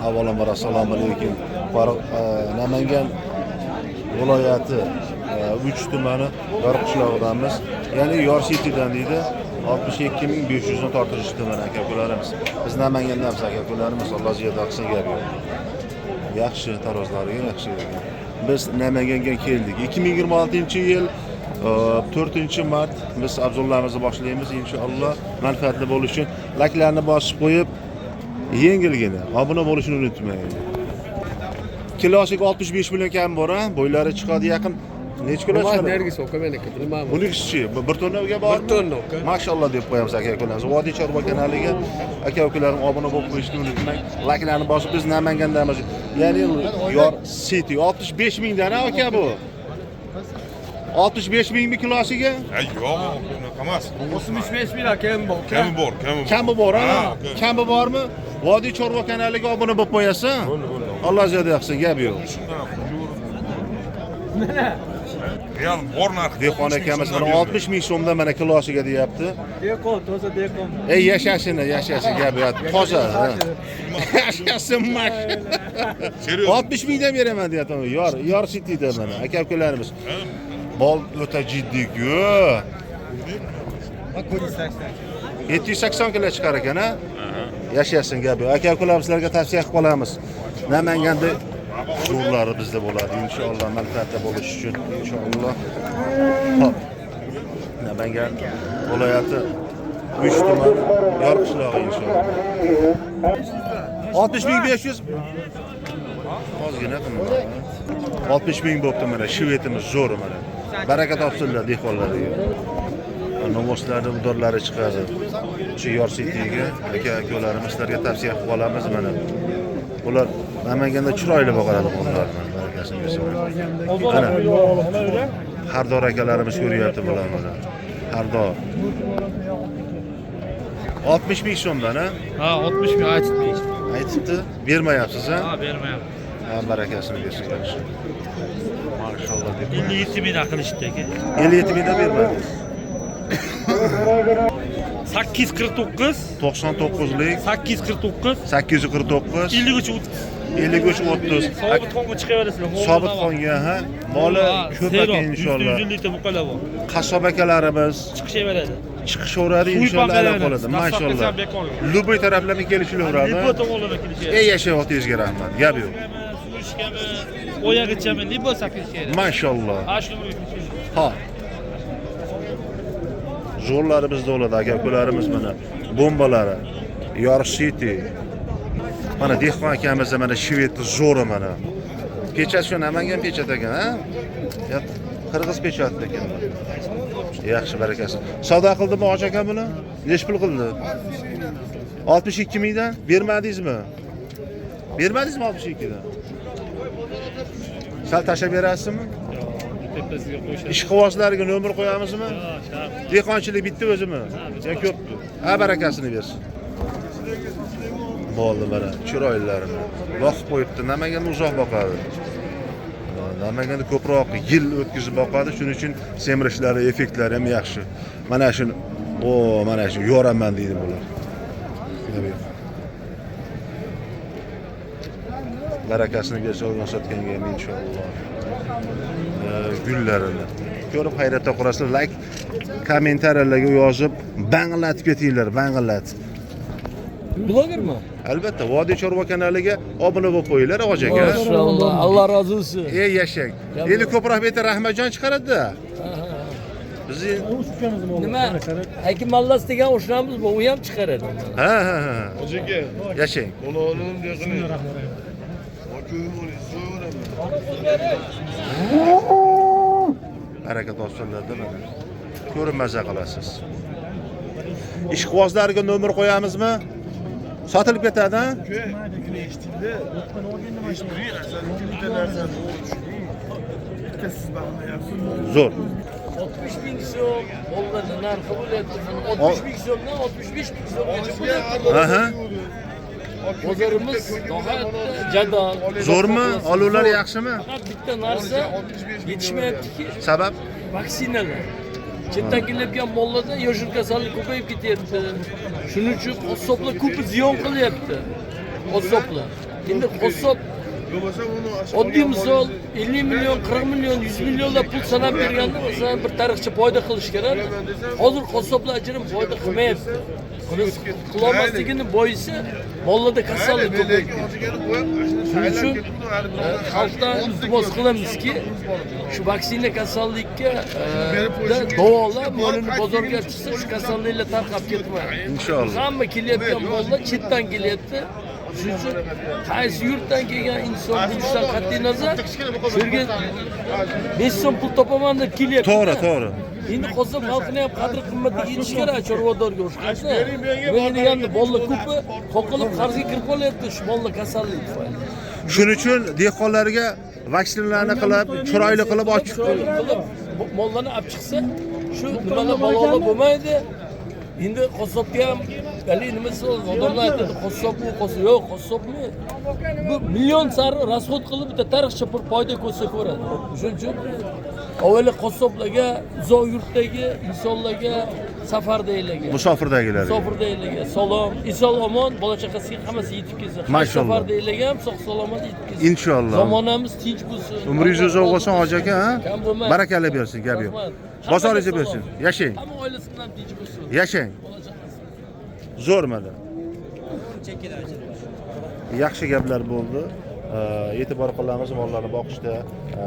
Avvalambor assalomu alaykum. Namangan viloyati 3 tumani Yorqishlog'idamiz. Ya'ni Yor City'dan deydi. 62500 dan tortilish tuman aka-ukalarimiz. Biz Namangandamiz aka-ukalarimiz. Alloh ziyoda qilsin gap yo'q. Yaxshi tarozlariga yaxshi. Biz Namanganga keldik. 2026-yil 4-mart biz abzullarimizni boshlaymiz inshaalloh. Manfaatli bo'lish uchun layklarni bosib qo'yib, yengilgina obuna bo'lishni unutmang. Kilosiga 65 million kam bor, bo'ylari chiqadi yaqin. Necha kilo chiqadi? Nergis aka meniki, bilmayman. Bunisi 1 tonnaga bor. 1 tonna aka. Mashallah deb qo'yamiz aka-ukalarimiz. Vodiy Chorva kanaliga aka-ukalarim obuna bo'lib qo'yishni unutmang. Layklarni bosib biz Namangandamiz. Ya'ni Yor City 65 mingdan aka bu. 65 mingmi kilosiga? Yo'q, bunaqa emas. 65 ming aka ham bor. Kami bor, ha? Kami bormi? Vodiy Chorva kanaliga obuna bo'lib qo'yasan. Alloh ziyoda qilsin, gap yo'q. Real bor narx. Dehqon akamiz mana 60 ming so'mdan mana kilosiga deyapti. Dehqon, toza dehqon. Yashashin gap yo'q. Toza. Yashasin mak. 60 mingdan beraman deyapti. Yor City'da mana aka-ukalarimiz. Bol o'ta jiddiy-ku. 780 kilo chiqar ekan, ha? Yashashin gap yo'q. Aka-ukalarimiz sizlarga tavsiya qilib qolamiz. Namanganda turlari bizda bo'ladi inshaalloh, manfaatli bo'lish uchun inshaalloh. Hop. Namangan viloyati 3 tuman Yorqishlog'i inshaalloh. 60500 ozgina qilmadi. 60 ming bo'pti mana, shvetimiz zo'r mana. Baraka topsinlar dehqonlarga. Novoslarda udorlari chiqadi. Shu Yor City'ga aka-ukalarimiz sizlarga tavsiya qilib qolamiz mana. Ular Namanganda chiroyli boqadi bunlarni, barakasini bersin. Mana Hardor akalarimiz ko'ryapti bular mana. Hardor 60 ming so'mdan, ha? Ha, 60 ming aytibdi. Aytibdi, bermayapsiz, ha? Ha, bermayapman. Ha, barakasini bersin. Mashallah deb. 57 ming qilishdi aka. 57 mingdan bermadingiz. 849 99lik 849 849 53 30 53 30 Sobitxonga chiqaverasizlar. Sobitxonga, ha? Moli ko'p aka inshaalloh. 100 litr buqalar bor. Qassob akalarimiz Chiqishaveradi. chiqishaveradi inshaalloh, ala qoladi. Mashallah. Luboy taraflarga kelishaveradi. Libo tomonlarga kelishadi. Yashayotgasizga rahmat. Gap yo'q. Surishgami, oyog'ichami libo sakishadi. Mashallah. Ha, shu Ha. Zo'rlarimiz bo'ladi aka-ukalarimiz mana. Bombalari. Yor City. Mana dehqon akamiz mana shvetni zo'ri mana. Pechat shu Namangan pechat ekan, ha? Qirg'iz pechat ekan. Yaxshi, barakasi. Savdo qildimi hoji aka buni? Nech pul qildi? 62 mingdan bermadingizmi? Bermadingizmi 62 dan? Sal tashlab berasizmi? tepasiga qo'yishadi. Ishqibozlarga nomer qo'yamizmi? Ha, shart. Dehqonchilik bitta o'zimi? Ya ko'pmi? Ha, barakasini bersin. Bo'ldi mana, chiroylilarini boqib qo'yibdi. Namanganda uzoq boqadi. Namanganda ko'proq yil o'tkazib boqadi, shuning uchun semirishlari, effektlari ham yaxshi. Mana shuni, mana shu yoraman deydi bular. Barakasini bersa o'rgan sotganga ham inshaalloh. Gullarini ko'rib hayratda qolasizlar. Like, kommentariyalarga yozib, banglatib ketinglar, banglat. Blogermi? Albatta, Vodiy Chorva kanaliga obuna bo'lib qo'yinglar, hoji aka. Maşallah, Allah razı olsun. Yashang. Endi ko'proq beta Rahmatjon chiqaradi-da. Bizni Nima? Hakim Mallas degan o'shanamiz bu, u ham chiqaradi. ha. Hoji aka, Yashang. qo'lonim degani. Baraka topsinlarda mana. Ko'rib maza qilasiz. Ishqibozlarga nomer qo'yamizmi? Sotilib ketadi, ha? Zo'r. 60 ming so'm, onlarning narxi bo'lyapti. 60 ming so'mdan 65 ming so'mgacha bo'lyapti. Aha. Bozorimiz nihoyatda jadal. Zo'rmi? Oluvlar yaxshimi? Faqat bitta narsa yetishmayaptiki, Sabab? vaksinalar. Chetdan kelayotgan mollarda yoshil kasallik ko'payib ketyapti. Shuning uchun qassoblar ko'p ziyon qilyapti. Qassoblar. Endi qassob oddiy misol 50 million, 40 million, 100 millionlab pul sanab berganda masalan bir tarixchi foyda qilish kerak. Hozir qassoblar ajrim foyda qilmayapti. Qilolmasligini boisi mollarda kasallik ko'paydi. Shuning uchun xalqdan iltimos qilamizki, shu vaksina kasallikka davolar molini bozorga chiqsa, shu kasalliklar tarqab ketmaydi. Inshaalloh. Hamma kelyapgan mollar chetdan kelyapti. Shuning uchun qaysi yurtdan kelgan inson bo'lishidan qat'iy nazar, shu yerga 5 so'm pul topaman deb kelyapti. To'g'ri, to'g'ri. Endi qassob xalqini ham qadr qimmatiga yetish kerak, chorvadorga o'xshaydi. Men deganda bolalar ko'pi qoqilib qarzga kirib qolyapti shu bolalar kasallik tufayli. Shuning uchun dehqonlarga vaksinalarni qilib, chiroyli qilib ochib Chiroyli qilib mollarni olib chiqsa, shu nimalar balolar bo'lmaydi. Endi qassobga ham nima so'z odamlar aytadi, qassob yo'q, qassobmi? Bu million sari rasxod qilib bitta tarixchi bir foyda ko'rsa ko'radi. Shuning uchun avvalo qassoblarga, uzoq yurtdagi insonlarga, safardaylarga, musofirdagilarga salom, eson omon, bola chaqasiga hammasi yetib kelsin. Mashallah. Safardaylarga ham sog' salomat yetib kelsin. Inshaalloh. Zamonamiz tinch bo'lsin. Umringiz uzoq bo'lsin, hoji aka, ha? Barakalla bersin, gap yo'q. Bozoringizni bersin. Yashang. Hamma oilasi bilan tinch bo'lsin. Yashang. Zo'r mana. Yaxshi gaplar bo'ldi. E'tibor qilamiz mollarni boqishda,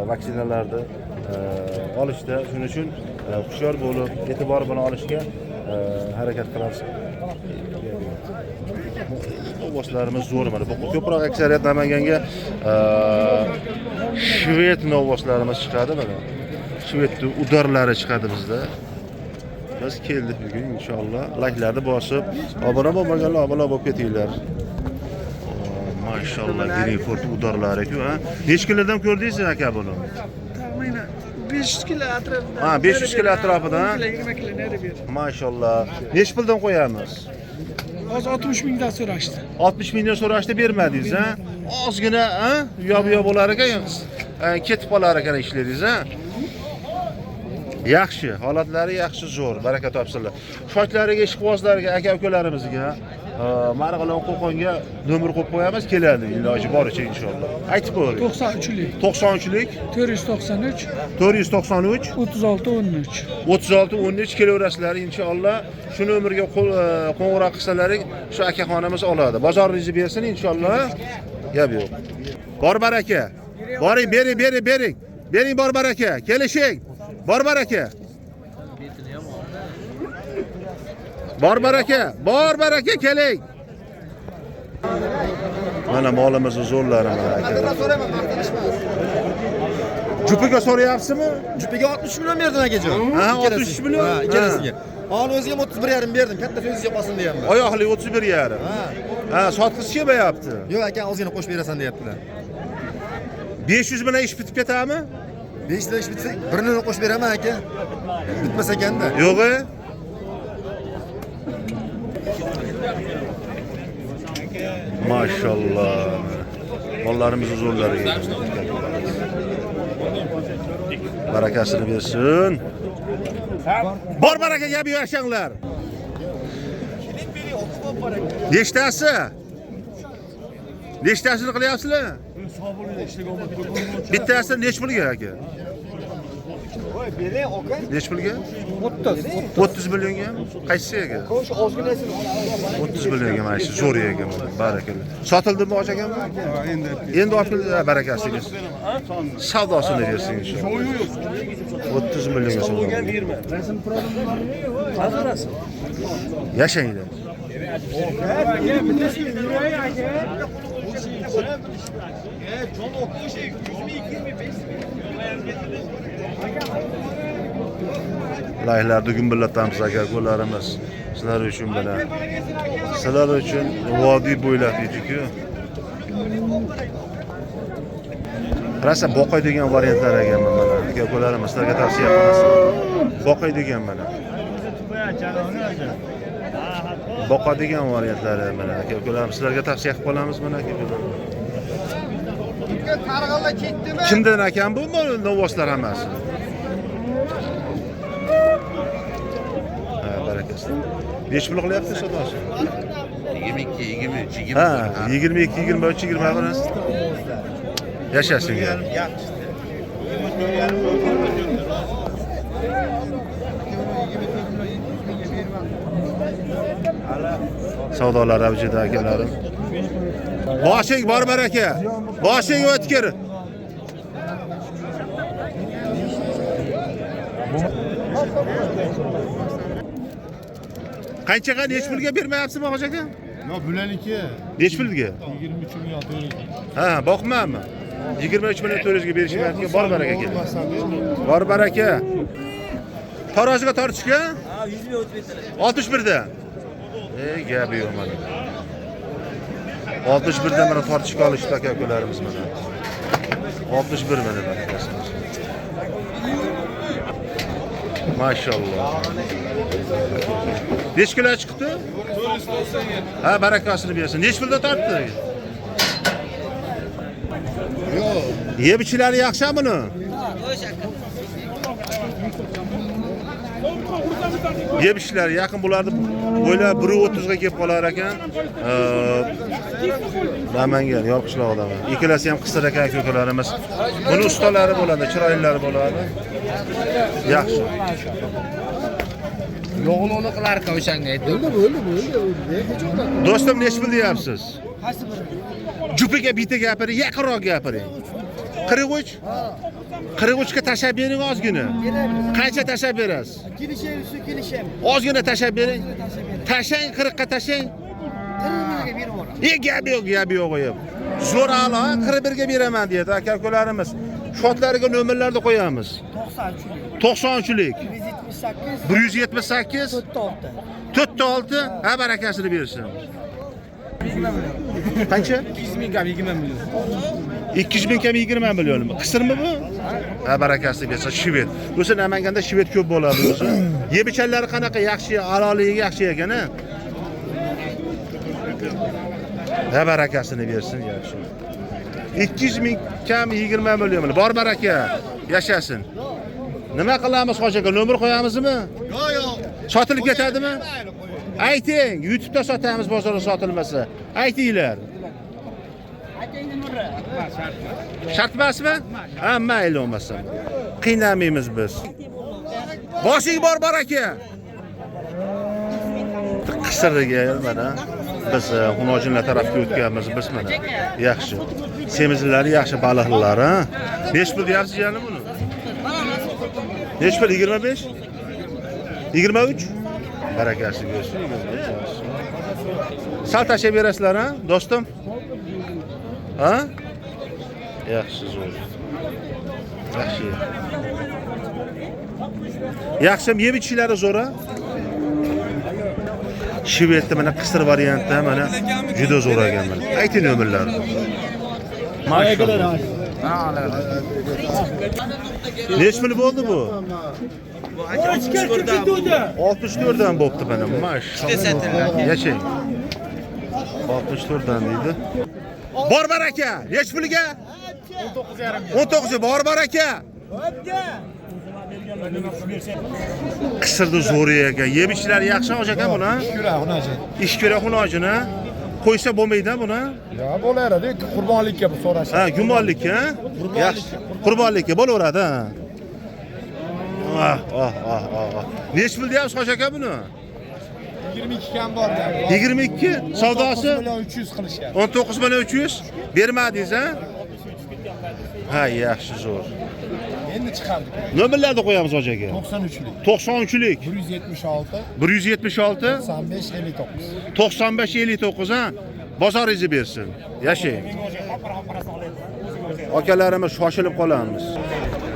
vaksinalarni olishda. Shuning uchun hushyor bo'lib, e'tibor bilan olishga harakat qilamiz. Novoslarimiz zo'r mana. Bu ko'proq aksariyat Namanganga shved novoslarimiz chiqadi mana. Shved udarlari chiqadi bizda. Biz keldik bugun inshaalloh. Like'larni bosib, obuna bo'lmaganlar obuna bo'lib ketinglar. Maşallah Greyfurt udarlari-ku, ha. Necha kilodan ko'rdingiz aka buni? Taxminan 500 kilo atrofida. Ha, 500 kilo atrofida. 20 kilo nari ber. Maşallah. Necha puldan qo'yamiz? Hozir 60 mingdan so'rashdi. 60 mingdan so'rashdi, bermadingiz, ha? Ozgina, ha? Yo'q bo'lar ekan, ketib qolar ekan ishlaringiz, ha? Yaxshi, holatlari yaxshi, zo'r, baraka topsinlar. Shochlariga, ishqibozlarga, aka-ukalarimizga Marg'ilon Qo'qonga nomer qo'yib qo'yamiz, keladi iloji boricha inshaalloh. Aytib qo'ying. 93lik. 93lik 493 493 36 13. 36 13 kelaverasizlar inshaalloh. Shu nomerga qo'ng'iroq qilsalaring, shu akaxonamiz oladi. Bozoringizni bersin inshaalloh. Gap yo'q. Bor baraka. Boring, bering. Bering bor baraka. Kelishing. Bor baraka. Bor baraka keling. Mana molimizni zo'rlari mana aka. Jupiga so'rayapsizmi? Jupiga 60 million berdim akajon. Ha, 60 million. Ha, ikkalasiga. Hali o'ziga 31,5 berdim. Katta o'ziga qolsin deyapman. Oyoqli 31,5. Ha, sotqisi kelmayapti. Yo'q aka, ozgina qo'shib berasan deyaptilar. 500 bilan ish bitib ketadimi? 5 ta ish bitsa, birini qo'shib beraman aka. Bitmas ekanda. Yo'q-e? Maşallah. Mollarimizni zo'rlariga. Barakasini bersin. Bor baraka gap yo'shanglar. Nechtasi? Nechtasini qilyapsizlar? Bittasini nech pulga aka? Nech pulga? 30 millionga. Qaysisiga? Qo'sh ozginasini. 30 millionga mana shu zo'r ekan. Barakalloh. Sotildimi och ekanmi? Endi olib barakasiga. Savdosini bersin inshaalloh. 30 millionga sotdi. Yashanglar. Layihlarda gumbillatamiz aka qo'llarimiz. Sizlar uchun mana. Sizlar uchun vodiy bo'ylab edik-ku. Rasa boqay degan variantlar ekan mana. Aka qo'llarimiz sizlarga tavsiya qilamiz. Boqay degan mana. Boqa degan variantlari mana aka qo'llarimiz sizlarga tavsiya qilib qolamiz mana aka qo'llar. Qarg'alla ketdimi? Kimdan ekan bu novoslar hammasi? Ha, barakasi. Nech pul qilyapti so'dosi? 22, 23, 24. Ha, 22, 23, 21. Yaşasın ya. Savdolar avjida akalarim. Boshing bor baraka. Boshing o'tkir. Qanchaga nech pulga bermayapsizmi hoji aka? Yo bularniki Nech pulga? 23 million to'laydi. Ha, boqmanmi? 23 million to'lashga berishmayapti. Bor baraka keling. Bor baraka. Taroziga tortishga? Ha, 100 million o'tib 61 dan. Gapi yo'q mana. 61 dan mana tortishga olishdi aka-ukalarimiz mana. 61 mana barakasi. Maşallah. Neç kilo çıktı? 497. Ha, barakasını bersin. Neç pulda tortdi? Yo'q. Yebichilari yaxshi buni? Yebichilari yaqin bo'lardi. Bo'ylab 1.30 ga kelib qolar ekan. Namangan Yorqishlog'idan. Ikkalasi ham qisir ekan aka-ukalarimiz. Buni ustalari bo'ladi, chiroylilari bo'ladi. Yaxshi. Yo'g'ini qilar-ku o'shanga aytdim. Do'stim nech pul deyapsiz? Jupiga bitta gapiring, yaqinroq gapiring. 43? 43 ga tashab bering ozgina. Qancha tashab berasiz? Kelishim. Ozgina tashab bering. Tashang 40 ga tashang. 41 ga berib yuboraman. Gapi yo'q qo'yib. Zo'r a'lo, 41 ga beraman deydi aka-ukalarimiz. Shotlariga nomerlarni qo'yamiz. 93lik. 178 46 ha barakasini bersin. Qancha? 200 ming kam 20 million. 200 ming kam 20 million. Qisirmi bu? Ha barakasini bersin. Shved. O'zi Namanganda shved ko'p bo'ladi o'zi. Yebichanlari qanaqa yaxshi, aloligi yaxshi ekan-a? Ha barakasini bersin yaxshi. 200 ming kam 20 million. Bor baraka. Yashasın. Nima qilamiz hoji aka? Nomer qo'yamizmi? Yo'q. Sotilib ketadimi? Ayting, YouTube'da sotamiz, bozorda sotilmasa. Aytinglar. Shart emasmi? Ha, mayli bo'lmasa. Qiynamaymiz biz. Boshing bor baraka. Qisirga mana biz Xunojinlar tarafga o'tganmiz biz mana. Yaxshi. Semizlari yaxshi baliqlar, ha. Nech pul deyapsiz yana buni? Nech pul? 25? 23? Barakasi bersin. Sal tashab berasizlar, ha, do'stim? Ha? Yaxshi zo'r. Yaxshi. Yaxshim yeb ichishlari zo'r, ha? Shvedda mana qisir variantda mana juda zo'r ekan mana. Ayting nomerlarni. Maşallah. Nech pul bo'ldi bu? 64 dan bo'pti mana. Maşallah. Yashang. 64 dan deydi. Bor baraka. Nech pulga? 19.5. Bor baraka. Qisirdi zo'r ekan. Yebishlar yaxshi hoji aka buni. Ish ko'ra xunojini. Qo'ysa bo'lmaydi buni. Ya bo'laradi, qurbonlikka bu so'rash. Ha, gumonlikka. Yaxshi. Qurbonlikka bo'laveradi, ha. Nech pul deyapsiz hoji aka buni? 22 kam bor. 22 savdosi 300 qilishgan. 19 million 300 bermadingiz, ha? Ha, yaxshi zo'r. Endi chiqardik. Nomerlarni qo'yamiz hoji aka. 93lik. 93lik. 176 176 95 59. 95 59, ha. Bozoringizni bersin. Yashang. Akalarimiz shoshilib qolamiz.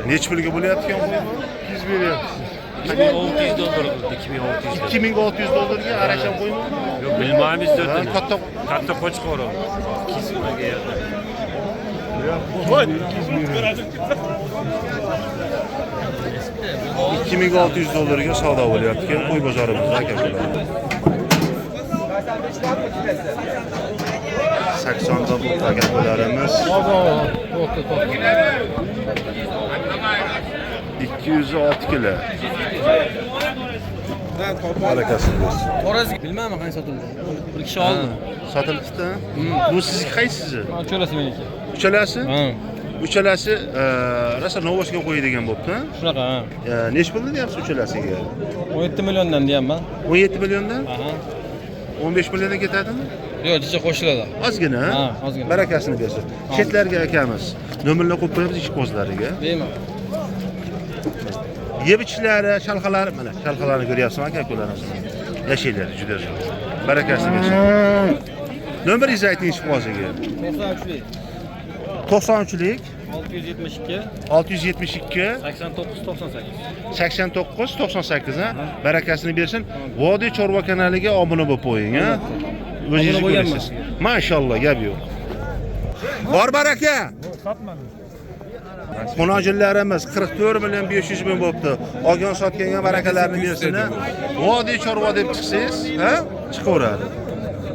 Nech pulga bo'layotgan qo'y bu? 200 beryapsiz. 2600 dollar bo'ldi, 2600. 2600 dollarga arasham qo'ymi? Yo'q, bilmaymiz deb. Katta qo'chqor. 200 so'mga yerda. 2600 dollarga savdo bo'layotgan qo'y bozorimizda akalar. 80 da bu akalarimiz. 206 kilo. Barakasini bersin. Xo'roz bilmayman qancha sotildi. Bir kishi oldi. Sotilibdi. Bu sizniki qaysisi? Uchalasi meniki. Uchalasi? Ha. Uchalasi rosa Novosga qo'yadigan bo'pti. Shunaqa, ha. Nech pul deyapsiz uchalasiga? 17 milliondan deyapman. 17 milliondan? Aha. 15 milliondan ketadimi? Yo'q, jicha qo'shiladi. Ozgina. Ha, ozgina. Barakasini bersin. Chetlarga akamiz. Nomerlar qo'yib qo'yamiz ish qo'zlariga. Deyman. Yeb ichishlari, shalxalari, mana shalxalarni ko'ryapsizmi aka ularimiz? Yashaylar juda zo'r. Barakasini bersin. Nomeringizni ayting ish qo'ziga. 93lik. 93lik 672 672 89 98. 89 98 ha. Barakasini bersin. Vodiy Chorva kanaliga obuna bo'lib qo'ying ha. O'zingiz ko'rasiz. Mashalloh, gap yo'q. Bor baraka. Munojilarimiz 44 million 500 ming bo'libdi. Olgan sotganga barakalarni bersin. Vodiy Chorva deb chiqsangiz, ha? Chiqaveradi.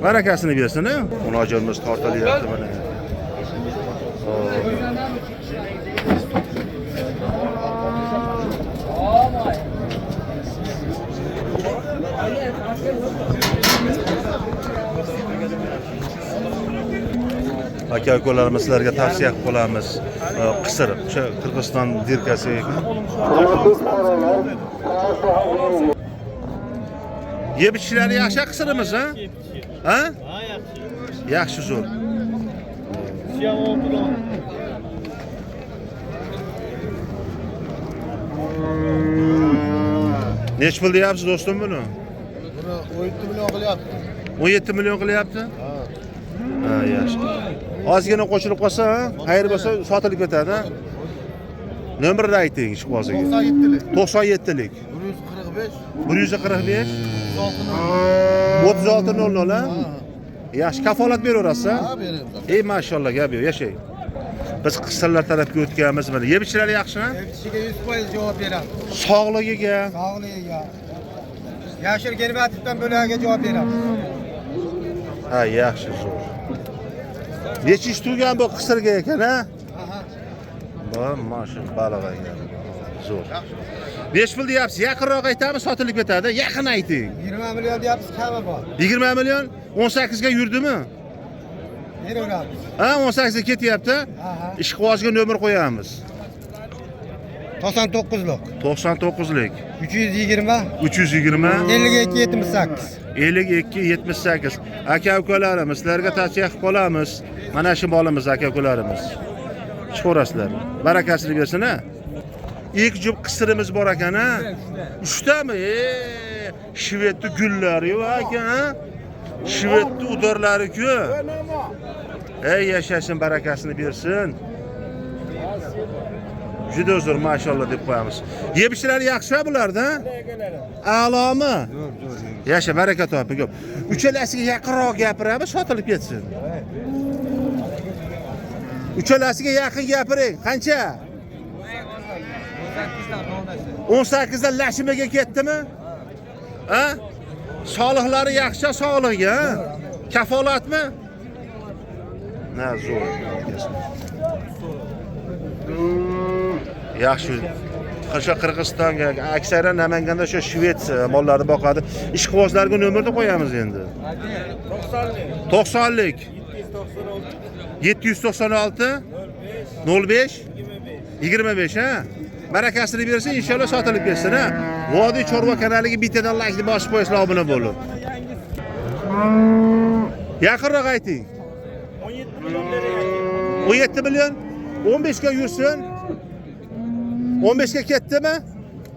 Barakasini bersin. Munojimiz tortilyapti mana. Aka-ukalarimiz sizlarga tavsiya qilib qolamiz. Qisir, o'sha Qirg'iziston dirkasi ekan. Yeb ichishlari yaxshi qisirimiz, ha? Ha? Yaxshi zo'r. Nech pul deyapsiz do'stim buni? Buni 17 million qilyapti. 17 million qilyapti? Ha, yaxshi. Ozgina qo'shilib qolsa, xayr bo'lsa sotilib ketadi. Nomerni ayting ish qo'ziga. 97lik. 97lik. 145. 145 3600 ha? Yaxshi, kafolat beraverasiz, ha? Ha, beraman. Ey maşallah, gap yo'q, yashang. Biz qissalar tarafga o'tganmiz mana. Yeb ichishlari yaxshimi? Hepsiga 100% javob beramiz. Sog'ligiga, Sog'ligiga. Yashir Gerbatovdan bo'lagiga javob beramiz. ha, yaxshi zo'r. Necha ish turgan bu qisirga ekan, ha? Ba, mashallah, balig'a ekan. Zo'r. Nech pul deyapsiz? Yaqinroq aytamiz, sotilib ketadi. Yaqin ayting. 20 million deyapsiz, kami bor. 20 million 18 ga yurdimi? Beraveramiz. Ha, 18 ga ketyapti. Ish qo'ziga nomer qo'yamiz. 99lik. 99lik 320 320 52 78. 52 78. Aka-ukalarimiz, sizlarga tavsiya qilib qolamiz. Mana shu molimiz aka-ukalarimiz. Chiqarasizlar. Barakasini bersin, ha. İlk jup qisirimiz bor ekan, ha. 3 tami? Shvedni gullari yo'q ekan, ha. Shvedni udorlari-ku. Ey yashashin, barakasini bersin. Juda zo'r, mashallah deb qo'yamiz. Yeb ichishlari yaxshi bularda? A'lomi? Yasha, baraka toping. Uchalasiga yaqinroq gapiramiz, sotilib ketsin. Uchalasiga yaqin gapiring. Qancha? 18 dan Lashimaga ketdimi? Ha? Sog'liqlari yaxshi, sog'ligiga, ha? Kafolatmi? Na, zo'r. Yaxshi. Qasha Qirg'izistonga, aksariyat Namanganda shu shved mollarni boqadi. Ishqibozlarga nomerni qo'yamiz endi. 90lik 796 05 25 ha. Barakasini bersin, inshaalloh sotilib ketsin, ha. Vodiy Chorva kanaliga bittadan like bosib qo'yasizlar, obuna bo'lib. Yaqinroq ayting. 17 million 15 ga yursin. 15 ga ketdimi?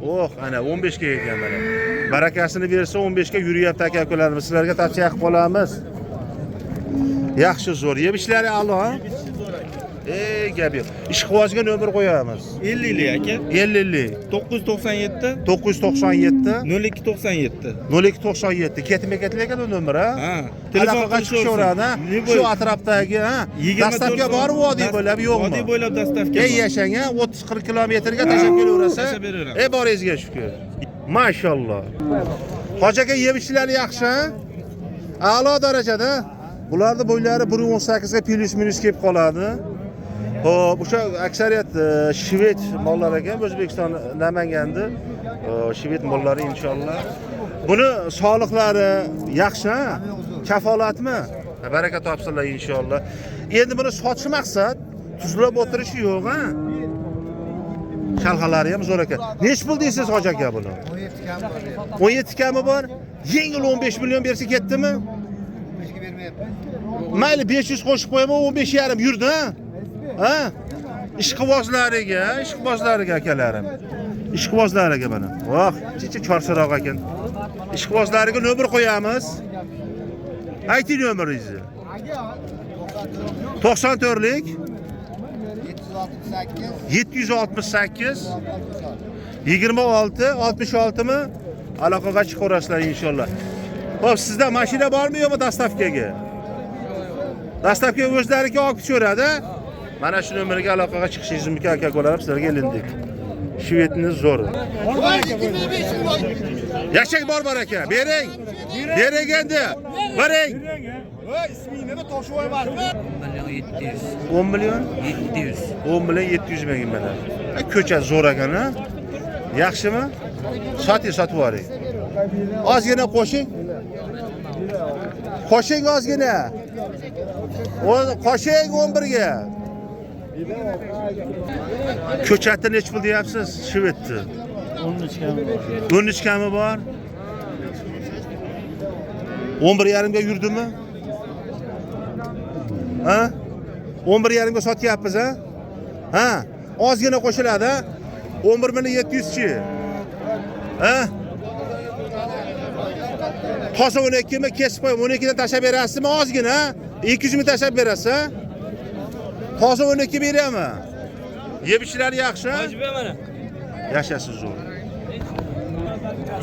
Oh, ana 15 ga ekan mana. Barakasini bersa 15 ga yuriyapti aka-ukalarimiz. Sizlarga tavsiya qilib qolamiz. Yaxshi zo'r. Yeb ishlari a'lo, ha? Gap yo'q. Ishqibozga nomer qo'yamiz. 50lik aka. 50lik 997 997 0297. 0297. Ketma-ketlik ekan u nomer, ha? Ha. Aloqaga chiqishaveradi, ha? Shu atrofdagi, ha? Dastavka bor vodiy bo'ylab yo'qmi? Vodiy bo'ylab dastavka. Ey yashang, ha? 30-40 kilometrga tashab kelaverasiz. Tashab beraveramiz. Ey boringizga shukur. Mashalloh. Hoji aka yeb ishlari yaxshi, ha? A'lo darajada. Bularning bo'ylari 1.18 ga plus-minus kelib qoladi. Xo'p, o'sha aksariyat shved mollar ekan, O'zbekiston Namanganda shved mollari inshaalloh. Buni sog'liqlari yaxshi, ha? Kafolatmi? Baraka topsinlar inshaalloh. Endi buni sotish maqsad tuzlab o'tirish yo'q, ha? Shalg'alari ham zo'r ekan. Nech pul deysiz hoji aka buni? 17 kami bor. Yengil 15 million bersa ketdimi? Mayli 500 qo'shib qo'yaman, 15,5 yurdi, ha? Ha? Ishqibozlariga akalarim. Ishqibozlariga mana. Voh, chichi chorsaroq ekan. Ishqibozlariga nomer qo'yamiz. Ayting nomeringizni. 94lik 768 26 66 mi? Aloqaga chiqarasizlar inshaalloh. Xo'p, sizda mashina bormi yo'qmi dastavkaga? Dastavkaga o'zlariga olib tushiradi. Mana shu nomerga aloqaga chiqishingiz mumkin aka-ukalar, sizlarga ilindik. Shvetiniz zo'r. Yashak bor aka, bering. Bering endi. Bering. Voy, isming nima Toshvoyevmi? 10 million 700. 10 million 700 ming mana. Ko'cha zo'r ekan, ha? Yaxshimi? Sotib yuboring. Ozgina qo'shing. Qo'shing ozgina. Qo'shing 11 ga. Ko'chatni nech pul deyapsiz? Shvetni. 13 kami bor. 13 kami bor. 11,5 ga yurdimi? Ha? 11,5 ga sotyapmiz, ha? Ha? Ozgina qo'shiladi, 11 million 700 chi. Ha? Tosa 12 mi kesib qo'yib 12 dan tashab berasizmi ozgina? 200 ming tashab berasiz, ha? Tosa 12 beraman. Yeb ishlar yaxshi, ha? Hoji mana. Yashasiz zo'r.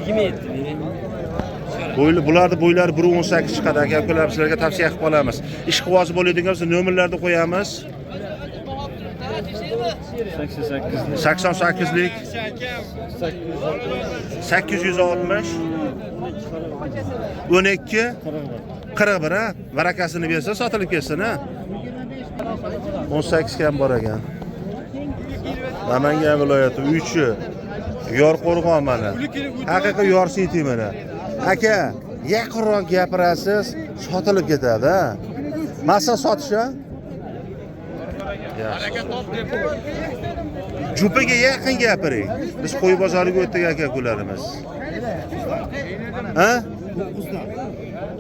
27. Bularni bo'ylari 1.18 chiqadi aka-ukalar, sizlarga tavsiya qilib qolamiz. Ishqibozi bo'ladigan bo'lsa nomerlarni qo'yamiz. 88lik 860 12 41, ha? Barakasini bersa sotilib ketsin, ha? 18 kam bor ekan. Namangan viloyati Uychi Yorqo'rg'on mana. Haqiqiy Yorsiti mana. Aka, yaqinroq gapirasiz, sotilib ketadi, ha? Masa sotish, ha? Yaxshi. Jupaga yaqin gapiring. Biz qo'y bozoriga o'tdik aka-ukalarimiz. Ha?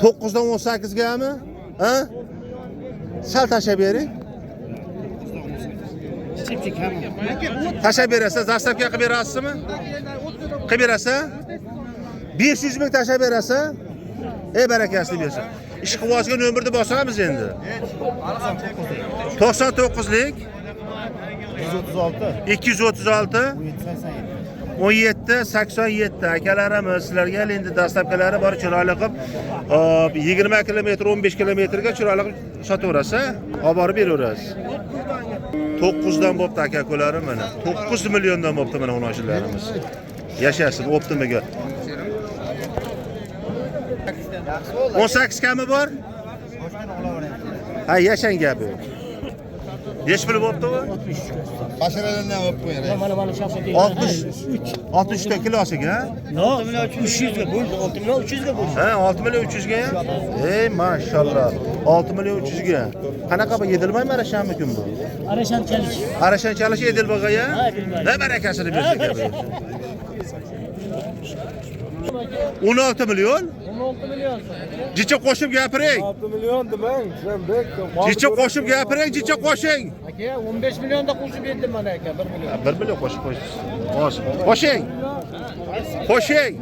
9 dan 18 gami? Ha? Sal tashab bering. Tashab berasiz, zastavka qilib berasizmi? Qilib berasiz? 500 ming tashab berasiz? Barakasini bersin. Ishqibozga nomerni bosamiz endi. 99lik 236 17 87 akalarimiz sizlarga endi dastavkalari bor, chiroyli qilib 20 km 15 kilometrga chiroyli qilib sotaverasiz, olib borib beraverasiz. 9 dan bo'pti aka-ukalarim mana. 9 milliondan bo'pti mana onachilarimiz. Yashasin Optimaga. 18 kami bor? Ha, yashang gapi. Nech pul bo'pti bu? Basharalardan olib qo'ying. Mana 63 ta kilosiga, ha? 6 million 300 ga bo'ldi, 6 million 300 ga bo'ldi. Ha, 6 million 300 ga. Mashallah. 6 million 300 ga. Qanaqa bu yedilmaymi arashanmikin bu? Arashan chalish edilbaga, ya? Ne barakasini bersin gapi. 16 million? 16 million. Jicha qo'shib gapiring. 6 million demang, sen bek. Jicha qo'shib gapiring, jicha qo'shing. Aka, 15 millionda qo'shib berdim mana aka, 1 million. 1 million qo'shib qo'ysiz. Qo'shing. Qo'shing.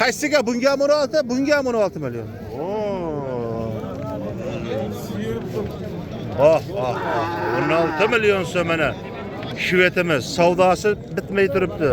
Qaysiga? Bunga 16, bunga 16 million. Oh, 16 million so'm mana. Shvetimiz savdosi bitmay turibdi.